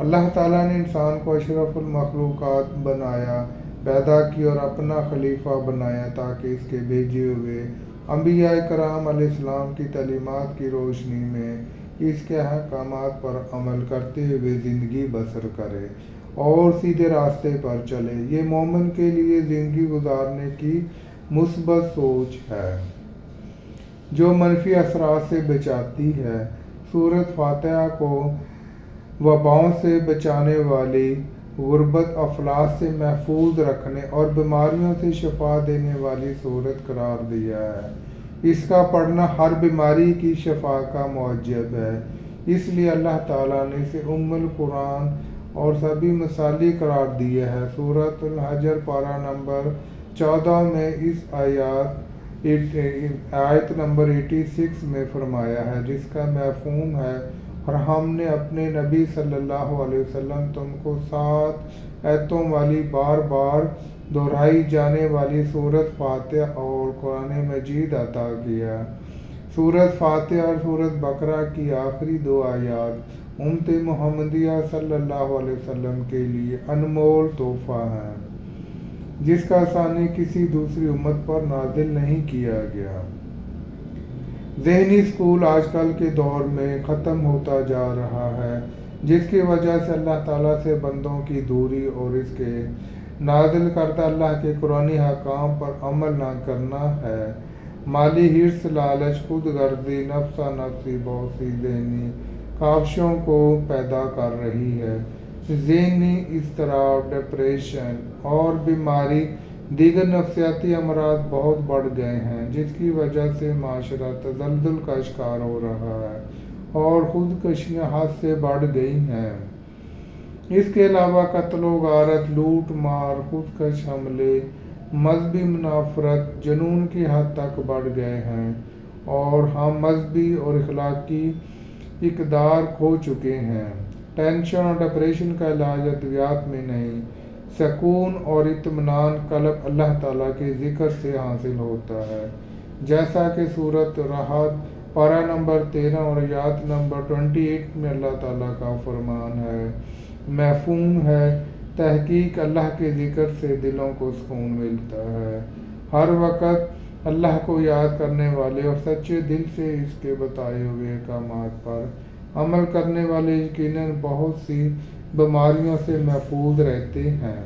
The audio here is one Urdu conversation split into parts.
اللہ تعالیٰ نے انسان کو اشرف المخلوقات بنایا، پیدا کیا اور اپنا خلیفہ بنایا تاکہ اس کے بھیجے ہوئے انبیاء کرام علیہ السلام کی تعلیمات کی روشنی میں اس کے احکامات پر عمل کرتے ہوئے زندگی بسر کرے اور سیدھے راستے پر چلے۔ یہ مومن کے لیے زندگی گزارنے کی مثبت سوچ ہے جو منفی اثرات سے بچاتی ہے۔ سورۃ فاتحہ کو وباؤں سے بچانے والی، غربت افلاس سے محفوظ رکھنے اور بیماریوں سے شفا دینے والی سورت قرار دیا ہے۔ اس کا پڑھنا ہر بیماری کی شفا کا موجب ہے، اس لیے اللہ تعالیٰ نے اسے ام القرآن اور سبھی مثالی قرار دیا ہے۔ سورۃ الحجر پارہ نمبر 14 میں اس آیت نمبر 86 میں فرمایا ہے، جس کا مفہوم ہے، اور ہم نے اپنے نبی صلی اللہ علیہ وسلم تم کو 7 آیتوں والی بار بار دہرائی جانے والی سورۃ فاتحہ اور قرآن مجید عطا کیا۔ سورۃ فاتحہ اور سورۃ بقرہ کی آخری 2 آیات امت محمدیہ صلی اللہ علیہ وسلم کے لیے انمول تحفہ ہیں، جس کا ثانی کسی دوسری امت پر نازل نہیں کیا گیا۔ ذہنی سکول آج کل کے دور میں ختم ہوتا جا رہا ہے، جس کی وجہ سے اللہ تعالیٰ سے بندوں کی دوری اور اس کے نازل کردہ اللہ کے قرآنی احکام پر عمل نہ کرنا ہے۔ مالی حرص، لالچ، خود غرضی، نفسا نفسی بہت سی ذہنی کاوشوں کو پیدا کر رہی ہے۔ ذہنی اضطراب، ڈپریشن اور بیماری، دیگر نفسیاتی امراض بہت بڑھ گئے ہیں، جس کی وجہ سے معاشرہ تزلزل کا شکار ہو رہا ہے اور خودکشیاں حد سے بڑھ گئی ہیں۔ اس کے علاوہ قتل و غارت، لوٹ مار، خودکش حملے، مذہبی منافرت جنون کی حد تک بڑھ گئے ہیں، اور ہم مذہبی اور اخلاقی اقدار کھو چکے ہیں۔ ٹینشن اور ڈپریشن کا علاج ادویات میں نہیں، سکون اور اطمینان قلب اللہ تعالیٰ کے ذکر سے حاصل ہوتا ہے، جیسا کہ سورۃ رعد پارہ نمبر 13 اور آیات نمبر 28 میں اللہ تعالیٰ کا فرمان ہے۔ مفہوم ہے، تحقیق اللہ کے ذکر سے دلوں کو سکون ملتا ہے۔ ہر وقت اللہ کو یاد کرنے والے اور سچے دل سے اس کے بتائے ہوئے احکامات پر عمل کرنے والے یقیناً بہت سی بیماریوں سے محفوظ رہتے ہیں۔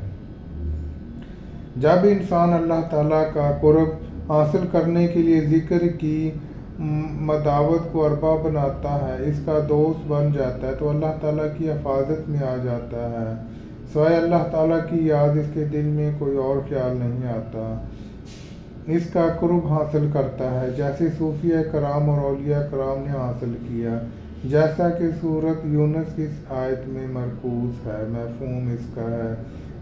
جب انسان اللہ تعالیٰ کا قرب حاصل کرنے کے لیے ذکر کی مداوت کو اربا بناتا ہے، اس کا دوست بن جاتا ہے، تو اللہ تعالیٰ کی حفاظت میں آ جاتا ہے۔ سوائے اللہ تعالیٰ کی یاد اس کے دل میں کوئی اور خیال نہیں آتا۔ اس کا قرب حاصل کرتا ہے، جیسے صوفیہ کرام اور اولیاء کرام نے حاصل کیا، جیسا کہ سورۃ یونس کی اس آیت میں مرکوز ہے۔ مفہوم اس کا ہے،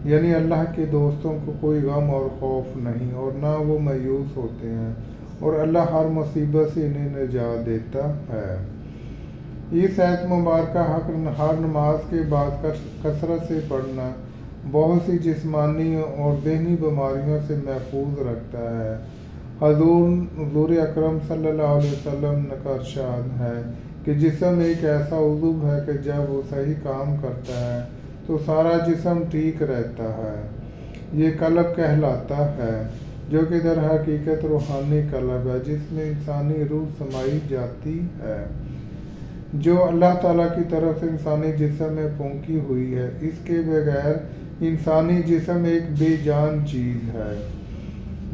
یعنی اللہ کے دوستوں کو کوئی غم اور خوف نہیں، اور نہ وہ مایوس ہوتے ہیں، اور اللہ ہر مصیبت سے انہیں نجات دیتا ہے۔ اس آیت مبارکہ ہر نماز کے بعد کثرت سے پڑھنا بہت سی جسمانی اور ذہنی بیماریوں سے محفوظ رکھتا ہے۔ حضور اکرم صلی اللہ علیہ وسلم کا ارشاد ہے کہ جسم ایک ایسا عضو ہے کہ جب وہ صحیح کام کرتا ہے تو سارا جسم ٹھیک رہتا ہے۔ یہ قلب کہلاتا ہے، جو کہ در حقیقت روحانی قلب ہے، جس میں انسانی روح سمائی جاتی ہے، جو اللہ تعالیٰ کی طرف سے انسانی جسم میں پھونکی ہوئی ہے۔ اس کے بغیر انسانی جسم ایک بے جان چیز ہے۔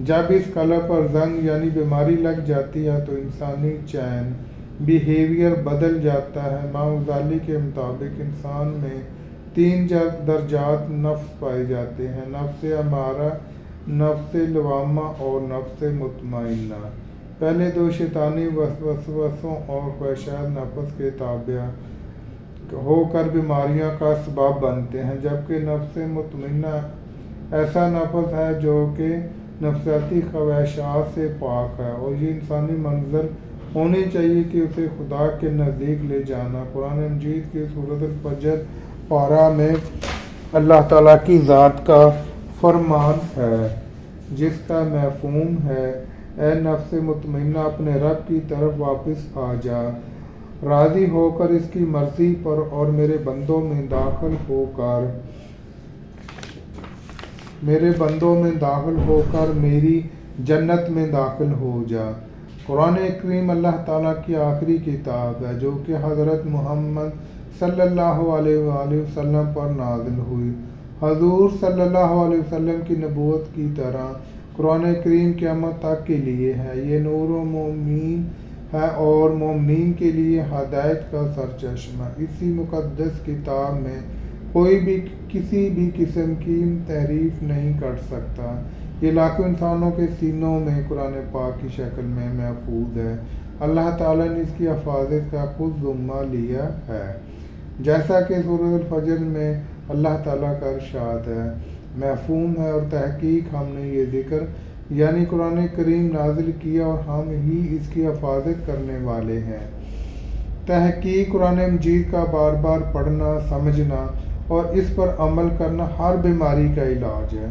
جب اس قلب پر زنگ یعنی بیماری لگ جاتی ہے تو انسانی چین بیہیویئر بدل جاتا ہے۔ امام غزالی کے مطابق انسان میں 3 درجات نفس پائے جاتے ہیں: نفس امارہ، نفس لوامہ اور نفس مطمئنہ۔ پہلے 2 شیطانی وسوسوں اور خواہشات نفس کے تابع ہو کر بیماریاں کا سبب بنتے ہیں، جبکہ نفس مطمئنہ ایسا نفس ہے جو کہ نفسیاتی خواہشات سے پاک ہے، اور یہ انسانی منزل ہونی چاہیے کہ اسے خدا کے نزدیک لے جانا۔ قرآن مجید کی سورۃ الفجر پارہ میں اللہ تعالیٰ کی ذات کا فرمان ہے، جس کا مفہوم ہے، اے نفس مطمئنہ، اپنے رب کی طرف واپس آ جا، راضی ہو کر اس کی مرضی پر اور میرے بندوں میں داخل ہو کر میری جنت میں داخل ہو جا۔ قرآن کریم اللہ تعالیٰ کی آخری کتاب ہے جو کہ حضرت محمد صلی اللہ علیہ وآلہ وسلم پر نازل ہوئی۔ حضور صلی اللہ علیہ وسلم کی نبوت کی طرح قرآن کریم قیامت تک کے لیے ہے۔ یہ نور و مومین ہے اور مومنین کے لیے ہدایت کا سرچشمہ۔ اسی مقدس کتاب میں کوئی بھی کسی بھی قسم کی تحریف نہیں کر سکتا۔ یہ لاکھوں انسانوں کے سینوں میں قرآن پاک کی شکل میں محفوظ ہے۔ اللہ تعالیٰ نے اس کی حفاظت کا خود ذمہ لیا ہے، جیسا کہ سورۃ الفجر میں اللہ تعالیٰ کا ارشاد ہے۔ مفہوم ہے اور تحقیق ہم نے یہ ذکر یعنی قرآن کریم نازل کیا اور ہم ہی اس کی حفاظت کرنے والے ہیں۔ تحقیق قرآن مجید کا بار بار پڑھنا، سمجھنا اور اس پر عمل کرنا ہر بیماری کا علاج ہے،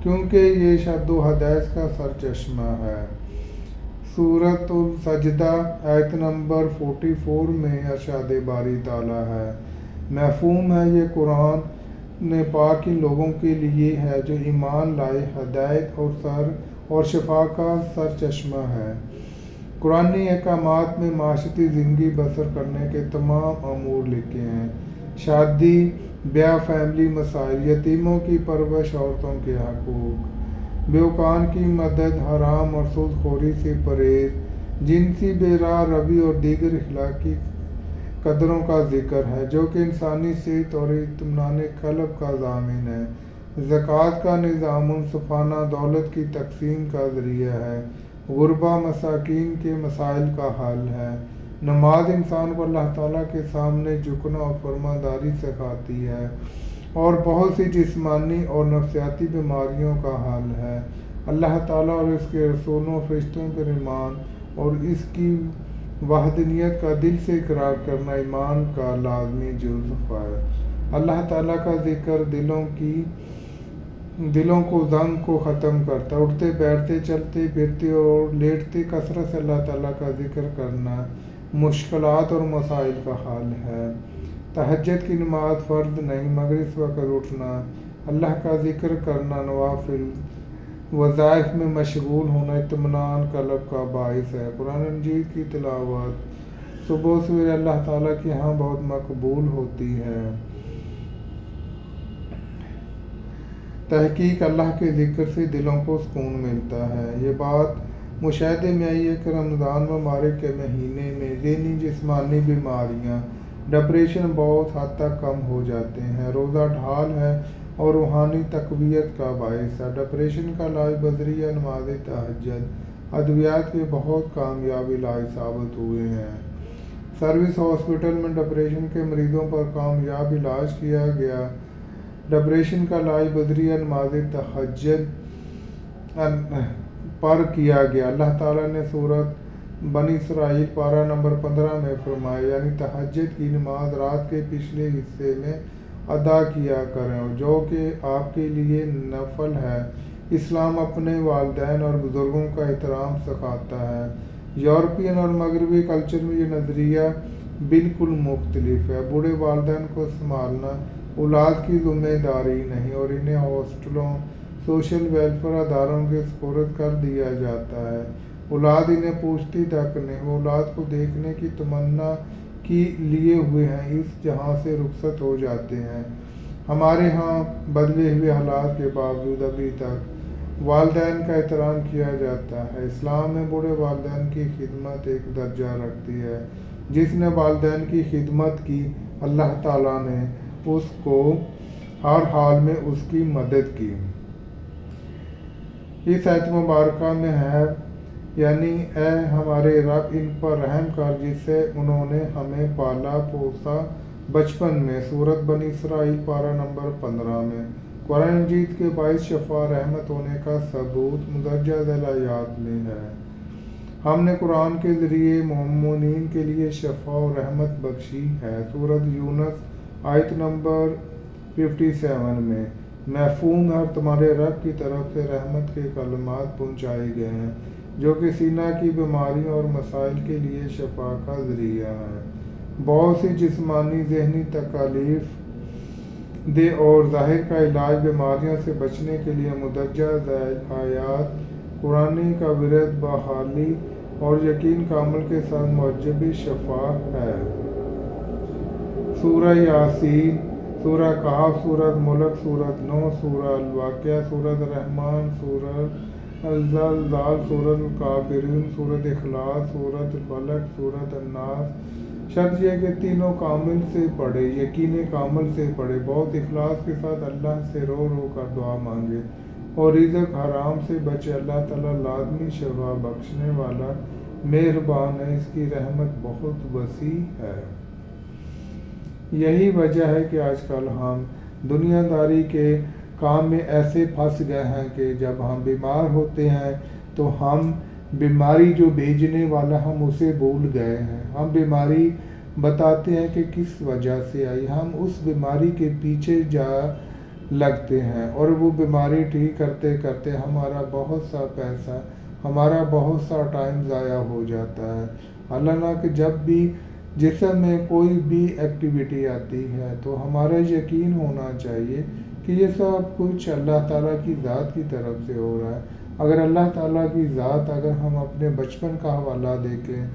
کیونکہ یہ شد و حدیث کا سرچشمہ ہے۔ سورۃ السجدہ آیت نمبر 44 میں ارشاد باری تعالیٰ ہے۔ مفہوم ہے یہ قرآن پاک ان لوگوں کے لیے ہے جو ایمان لائے، ہدایت اور شفا کا سرچشمہ ہے۔ قرآنی احکامات میں معاشرتی زندگی بسر کرنے کے تمام امور لکھے ہیں۔ شادی بیاہ، فیملی مسائل، یتیموں کی پرورش، عورتوں کے حقوق، بیوقان کی مدد، حرام اور سود خوری سے پرہیز، جنسی بے راہ روی اور دیگر اخلاقی قدروں کا ذکر ہے جو کہ انسانی صحت اور اطمینان قلب کا ضامن ہے۔ زکوٰۃ کا نظام منصفانہ دولت کی تقسیم کا ذریعہ ہے۔ غربا مساکین کے مسائل کا حل ہے۔ نماز انسان کو اللہ تعالیٰ کے سامنے جھکنا اور فرمانبرداری سکھاتی ہے اور بہت سی جسمانی اور نفسیاتی بیماریوں کا حل ہے۔ اللہ تعالیٰ اور اس کے رسولوں اور فرشتوں پر ایمان اور اس کی وحدانیت کا دل سے اقرار کرنا ایمان کا لازمی جزو ہے۔ اللہ تعالیٰ کا ذکر دلوں کو زنگ کو ختم کرتا ہے۔ اٹھتے بیٹھتے، چلتے پھرتے اور لیٹتے کثرت سے اللہ تعالیٰ کا ذکر کرنا مشکلات اور مسائل کا حل ہے۔ تہجد کی نماز فرض نہیں مگر اس وقت اٹھنا، اللہ کا ذکر کرنا، نوافل وظائف میں مشغول ہونا اطمینان قلب کا باعث ہے۔ قرآن مجید کی تلاوت صبح و سویرے اللہ تعالیٰ کے ہاں بہت مقبول ہوتی ہے۔ تحقیق اللہ کے ذکر سے دلوں کو سکون ملتا ہے۔ یہ بات مشاہدے میں آئی ہے کہ رمضان مبارک کے مہینے میں ذہنی جسمانی بیماریاں، ڈپریشن بہت حد تک کم ہو جاتے ہیں۔ روزہ ڈھال ہے اور روحانی تقویت کا باعث ہے۔ ڈپریشن کا علاج بذریعہ نماز تہجد ادویات کے بہت کامیاب علاج ثابت ہوئے ہیں۔ سروس ہاسپٹل میں ڈپریشن کے مریضوں پر کامیاب علاج کیا گیا۔ ڈپریشن کا علاج بذریعہ نماز تہجد پر کیا گیا۔ اللہ تعالیٰ نے سورۃ بنی اسرائیل پارہ نمبر 15 میں فرمایا یعنی تہجد کی نماز رات کے پچھلے حصے میں ادا کیا کریں جو کہ آپ کے لیے نفل ہے۔ اسلام اپنے والدین اور بزرگوں کا احترام سکھاتا ہے۔ یورپین اور مغربی کلچر میں یہ نظریہ بالکل مختلف ہے۔ بوڑھے والدین کو سنبھالنا اولاد کی ذمہ داری نہیں اور انہیں ہاسپٹلوں، سوشل ویلفیئر اداروں کے سپرد کر دیا جاتا ہے۔ اولاد انہیں پوچھتی تک نہیں، وہ اولاد کو دیکھنے کی تمنا کی لیے ہوئے ہیں، اس جہاں سے رخصت ہو جاتے ہیں۔ ہمارے ہاں بدلے ہوئے حالات کے باوجود ابھی تک والدین کا احترام کیا جاتا ہے۔ اسلام میں بوڑھے والدین کی خدمت ایک درجہ رکھتی ہے۔ جس نے والدین کی خدمت کی، اللہ تعالیٰ نے اس کو ہر حال میں اس کی مدد کی۔ اس آیت مبارکہ میں ہے یعنی اے ہمارے رب ان پر رحم کر جس سے انہوں نے ہمیں پالا پوسا بچپن میں۔ سورۃ بنی اسرائیل پارہ نمبر 15 میں قرآن مجید کے باعث شفا رحمت ہونے کا ثبوت مندرجہ ذیل آیات میں ہے۔ ہم نے قرآن کے ذریعے مومنین کے لیے شفا و رحمت بخشی ہے۔ سورۃ یونس آیت نمبر 57 میں مفہوم ہے اور تمہارے رب کی طرف سے رحمت کے کلمات پہنچائے گئے ہیں جو کہ سینہ کی بیماریوں اور مسائل کے لیے شفا کا ذریعہ ہے۔ بہت سی جسمانی ذہنی تکالیف دے اور ظاہر کا علاج بیماریوں سے بچنے کے لیے مندرجہ ذیل آیات قرآن کا ورد بحالی اور یقین کا عمل کے ساتھ موجب شفا ہے۔ سورہ یاسین، سورہ کہف، سورۃ ملک، سورۃ نوح، سورہ الواقعہ، سورۃ الرحمن، سورۃ الزلزال، سورۃ الکافرون، سورۃ اخلاص، سورۃ الفلق، سورۃ الناس۔ شرط یہ کہ تینوں کامل سے پڑھے، یقین کامل سے پڑھے، بہت اخلاص کے ساتھ اللہ سے رو رو کر دعا مانگے اور رزق حرام سے بچے۔ اللہ تعالیٰ لازمی شفا بخشنے والا مہربان ہے، اس کی رحمت بہت وسیع ہے۔ یہی وجہ ہے کہ آج کل ہم دنیا داری کے کام میں ایسے پھنس گئے ہیں کہ جب ہم بیمار ہوتے ہیں تو ہم بیماری جو بھیجنے والا ہم اسے بھول گئے ہیں۔ ہم بیماری بتاتے ہیں کہ کس وجہ سے آئی، ہم اس بیماری کے پیچھے جا لگتے ہیں اور وہ بیماری ٹھیک کرتے کرتے ہمارا بہت سا پیسہ، ہمارا بہت سا ٹائم ضائع ہو جاتا ہے۔ حالانہ کہ جب بھی جسم میں کوئی بھی ایکٹیویٹی آتی ہے تو ہمارا یقین ہونا چاہیے کہ یہ سب کچھ اللہ تعالیٰ کی ذات کی طرف سے ہو رہا ہے۔ اگر اللہ تعالیٰ کی ذات، اگر ہم اپنے بچپن کا حوالہ دیکھیں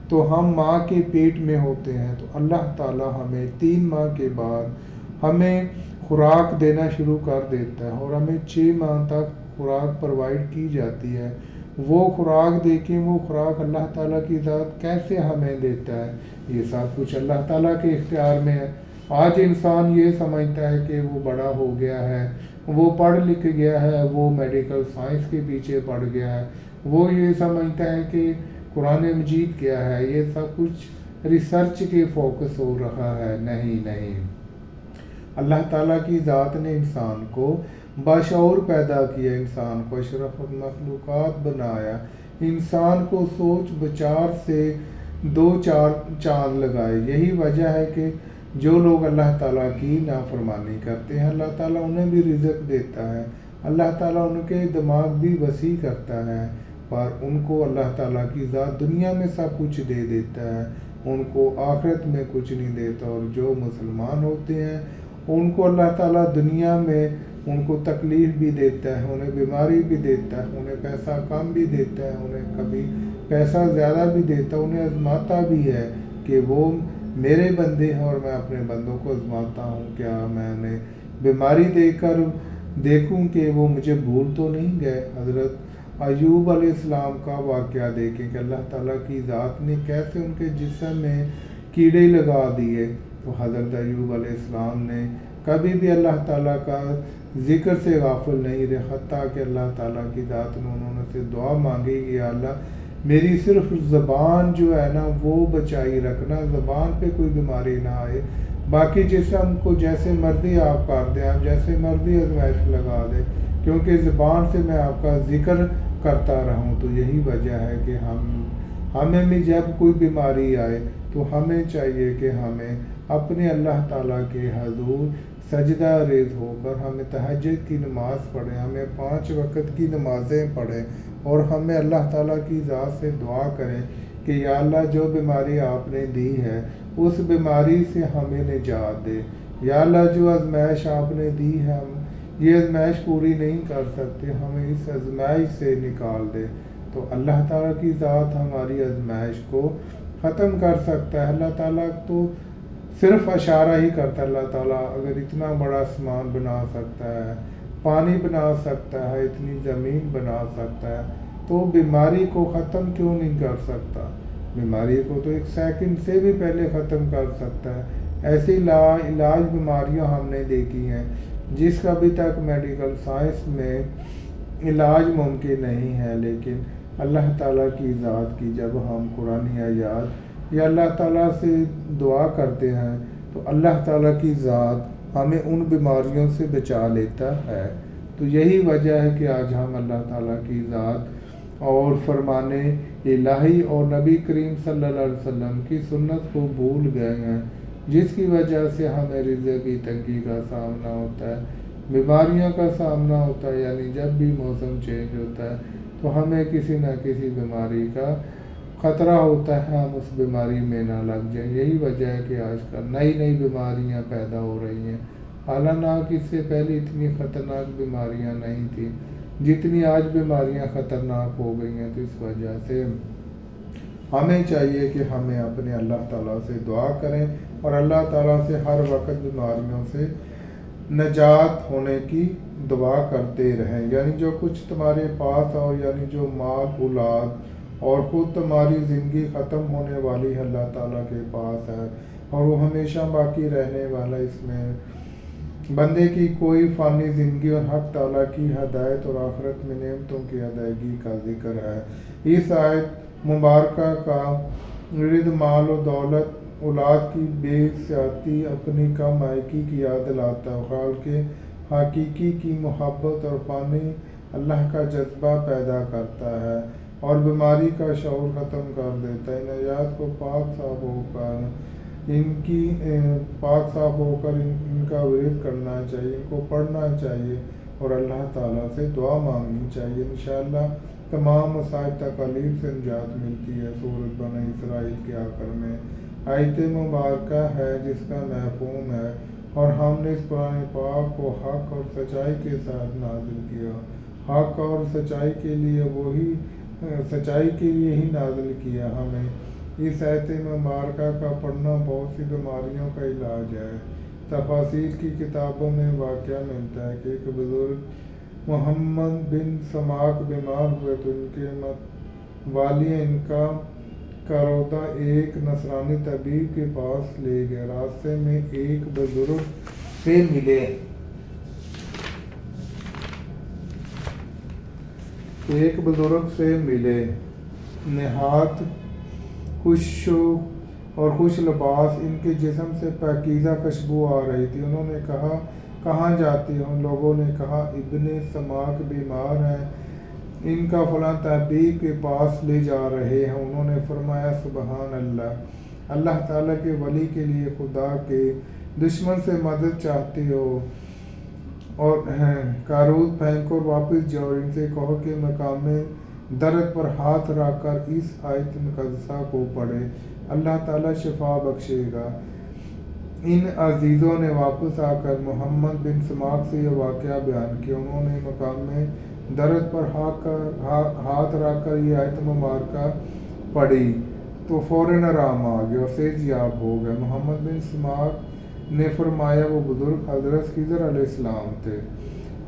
تو ہم ماں کے پیٹ میں ہوتے ہیں تو اللہ تعالیٰ ہمیں 3 ماہ کے بعد ہمیں خوراک دینا شروع کر دیتا ہے اور ہمیں 6 ماہ تک خوراک پرووائڈ کی جاتی ہے۔ وہ خوراک دیکھیں، وہ خوراک اللہ تعالیٰ کی ذات کیسے ہمیں دیتا ہے، یہ سب کچھ اللہ تعالیٰ کے اختیار میں ہے۔ آج انسان یہ سمجھتا ہے کہ وہ بڑا ہو گیا ہے، وہ پڑھ لکھ گیا ہے، وہ میڈیکل سائنس کے پیچھے پڑ گیا ہے، وہ یہ سمجھتا ہے کہ قرآن مجید کیا ہے، یہ سب کچھ ریسرچ کے فوکس ہو رہا ہے۔ نہیں، اللہ تعالیٰ کی ذات نے انسان کو باشعور پیدا کیا، انسان کو اشرف المخلوقات بنایا، انسان کو سوچ بچار سے 2-4 چاند لگائے۔ یہی وجہ ہے کہ جو لوگ اللہ تعالیٰ کی نافرمانی کرتے ہیں اللہ تعالیٰ انہیں بھی رزق دیتا ہے، اللہ تعالیٰ ان کے دماغ بھی وسیع کرتا ہے، پر ان کو اللہ تعالیٰ کی ذات دنیا میں سب کچھ دے دیتا ہے، ان کو آخرت میں کچھ نہیں دیتا۔ اور جو مسلمان ہوتے ہیں ان کو اللہ تعالیٰ دنیا میں ان کو تکلیف بھی دیتا ہے، انہیں بیماری بھی دیتا ہے، انہیں پیسہ کم بھی دیتا ہے، انہیں کبھی پیسہ زیادہ بھی دیتا ہے، انہیں آزماتا بھی ہے کہ وہ میرے بندے ہیں اور میں اپنے بندوں کو آزماتا ہوں، کیا میں انہیں بیماری دے کر دیکھوں کہ وہ مجھے بھول تو نہیں گئے۔ حضرت ایوب علیہ السلام کا واقعہ دیکھیں کہ اللہ تعالیٰ کی ذات نے کیسے ان کے جسم میں کیڑے لگا دیے، تو حضرت ایوب علیہ السلام نے کبھی بھی اللہ تعالیٰ کا ذکر سے غافل نہیں رہے، حتیٰ کہ اللہ تعالیٰ کی ذات میں انہوں نے سے دعا مانگی کہ یا اللہ میری صرف زبان جو ہے نا وہ بچائی رکھنا، زبان پہ کوئی بیماری نہ آئے، باقی جسم کو جیسے مرضی آپ کر دیں، آپ جیسے مرضی آزمائش لگا دیں، کیونکہ زبان سے میں آپ کا ذکر کرتا رہوں۔ تو یہی وجہ ہے کہ ہمیں بھی جب کوئی بیماری آئے تو ہمیں چاہیے کہ ہمیں اپنے اللہ تعالیٰ کے حضور سجدہ ریز ہو کر ہمیں تہجد کی نماز پڑھیں، ہمیں 5 وقت کی نمازیں پڑھیں اور ہمیں اللہ تعالیٰ کی ذات سے دعا کریں کہ یا اللہ جو بیماری آپ نے دی ہے اس بیماری سے ہمیں نجات دے، یا اللہ جو آزمائش آپ نے دی ہے ہم یہ آزمائش پوری نہیں کر سکتے، ہمیں اس آزمائش سے نکال دے۔ تو اللہ تعالیٰ کی ذات ہماری آزمائش کو ختم کر سکتا ہے۔ اللہ تعالیٰ تو صرف اشارہ ہی کرتا ہے، اللہ تعالیٰ اگر اتنا بڑا آسمان بنا سکتا ہے، پانی بنا سکتا ہے، اتنی زمین بنا سکتا ہے، تو بیماری کو ختم کیوں نہیں کر سکتا؟ بیماری کو تو 1 سیکنڈ سے بھی پہلے ختم کر سکتا ہے۔ ایسی علاج بیماریاں ہم نے دیکھی ہیں جس کا ابھی تک میڈیکل سائنس میں علاج ممکن نہیں ہے، لیکن اللہ تعالیٰ کی ذات کی جب ہم قرآنی آیات یا اللہ تعالیٰ سے دعا کرتے ہیں تو اللہ تعالیٰ کی ذات ہمیں ان بیماریوں سے بچا لیتا ہے۔ تو یہی وجہ ہے کہ آج ہم اللہ تعالیٰ کی ذات اور فرمان الہی اور نبی کریم صلی اللہ علیہ وسلم کی سنت کو بھول گئے ہیں، جس کی وجہ سے ہمیں رزق کی تنگی کا سامنا ہوتا ہے، بیماریوں کا سامنا ہوتا ہے، یعنی جب بھی موسم چینج ہوتا ہے تو ہمیں کسی نہ کسی بیماری کا خطرہ ہوتا ہے ہم اس بیماری میں نہ لگ جائیں۔ یہی وجہ ہے کہ آج کل نئی نئی بیماریاں پیدا ہو رہی ہیں، حالانکہ اس سے پہلے اتنی خطرناک بیماریاں نہیں تھیں جتنی آج بیماریاں خطرناک ہو گئی ہیں۔ تو اس وجہ سے ہمیں چاہیے کہ ہمیں اپنے اللہ تعالیٰ سے دعا کریں اور اللہ تعالیٰ سے ہر وقت بیماریوں سے نجات ہونے کی دعا کرتے رہیں۔ یعنی جو کچھ تمہارے پاس اور یعنی جو مال اولاد اور خود تمہاری زندگی ختم ہونے والی اللہ تعالیٰ کے پاس ہے اور وہ ہمیشہ باقی رہنے والا۔ اس میں بندے کی کوئی فانی زندگی اور حق تعالیٰ کی ہدایت اور آخرت میں نعمتوں کی ادائیگی کا ذکر ہے۔ اس آیت مبارکہ کا رد مال و دولت اولاد کی بے سیاتی اپنی کم آئیگی کی یاد دلاتا ہے، خیال کے حقیقی کی محبت اور فانی اللہ کا جذبہ پیدا کرتا ہے اور بیماری کا شعور ختم کر دیتا ہے۔ ان آیات کو پاک صاف ہو کر ان کا ورد کرنا چاہیے، ان کو پڑھنا چاہیے اور اللہ تعالیٰ سے دعا مانگنی چاہیے۔ انشاءاللہ تمام مصائب تکالیف سے نجات ملتی ہے۔ سورۃ بنی اسرائیل کے آخر میں آیت مبارکہ ہے جس کا مفہوم ہے، اور ہم نے اس قرآن پاک کو حق اور سچائی کے ساتھ نازل کیا۔ حق اور سچائی کے لیے ہی نازل کیا۔ ہمیں اس آیت مبارکہ کا پڑھنا بہت سی بیماریوں کا علاج ہے۔ تفاصیل کی کتابوں میں واقعہ ملتا ہے کہ ایک بزرگ محمد بن سماک بیمار ہوئے تو ان کے والیاں ان کا کرودہ ایک نصرانی طبیب کے پاس لے گئے۔ راستے میں ایک بزرگ سے ملے، نہایت خوش لباس، ان کے جسم سے پاکیزہ خوشبو آ رہی تھی۔ انہوں نے کہا کہاں جاتے ہو؟ لوگوں نے کہا ابن سماک بیمار ہیں، ان کا فلاں طبیب کے پاس لے جا رہے ہیں۔ انہوں نے فرمایا سبحان اللہ، اللہ تعالیٰ کے ولی کے لیے خدا کے دشمن سے مدد چاہتے ہو اور کارود پھینکو اور واپس جاؤ۔ ان سے کہو کہ مقام درد پر ہاتھ رکھ کر اس آیت مقدسہ کو پڑھے، اللہ تعالیٰ شفا بخشے گا۔ ان عزیزوں نے واپس آ کر محمد بن سماک سے یہ واقعہ بیان کیا۔ انہوں نے مقام درد پر ہاتھ رکھ کر یہ آیت مبارکہ پڑھی تو فوراً آرام آ گیا اور صحت یاب ہو گئے۔ محمد بن سماک نے فرمایا وہ بزرگ حضرت خضر علیہ السلام تھے۔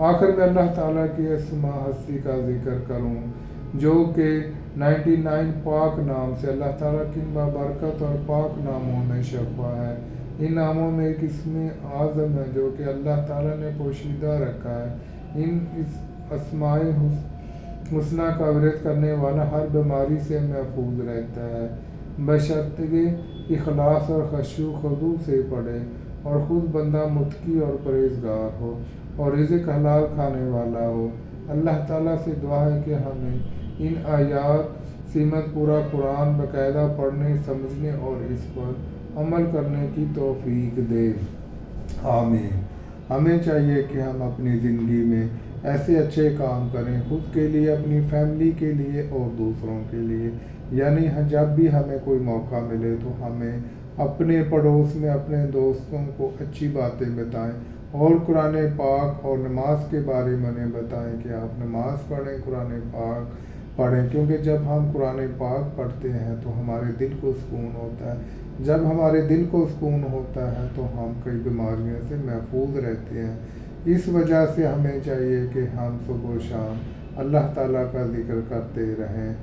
آخر میں اللہ تعالیٰ کی اسماء ہستی کا ذکر کروں جو کہ 99 پاک نام سے اللہ تعالیٰ کی بابرکت اور پاک ناموں میں شفا ہے۔ ان ناموں میں ایک اسم اعظم ہے جو کہ اللہ تعالیٰ نے پوشیدہ رکھا ہے۔ اس اسماء حسنہ کا ورد کرنے والا ہر بیماری سے محفوظ رہتا ہے، بشرطیکہ اخلاص اور خشوع و خضوع سے پڑھے اور خود بندہ متقی اور پرہیزگار ہو اور رزق حلال کھانے والا ہو۔ اللہ تعالیٰ سے دعا ہے کہ ہمیں ان آیات سمیت پورا قرآن باقاعدہ پڑھنے، سمجھنے اور اس پر عمل کرنے کی توفیق دے، آمین۔ ہمیں چاہیے کہ ہم اپنی زندگی میں ایسے اچھے کام کریں، خود کے لیے، اپنی فیملی کے لیے اور دوسروں کے لیے۔ یعنی جب بھی ہمیں کوئی موقع ملے تو ہمیں اپنے پڑوس میں اپنے دوستوں کو اچھی باتیں بتائیں اور قرآن پاک اور نماز کے بارے میں بتائیں کہ آپ نماز پڑھیں، قرآن پاک پڑھیں، کیونکہ جب ہم قرآن پاک پڑھتے ہیں تو ہمارے دل کو سکون ہوتا ہے۔ جب ہمارے دل کو سکون ہوتا ہے تو ہم کئی بیماریوں سے محفوظ رہتے ہیں۔ اس وجہ سے ہمیں چاہیے کہ ہم صبح و شام اللہ تعالیٰ کا ذکر کرتے رہیں۔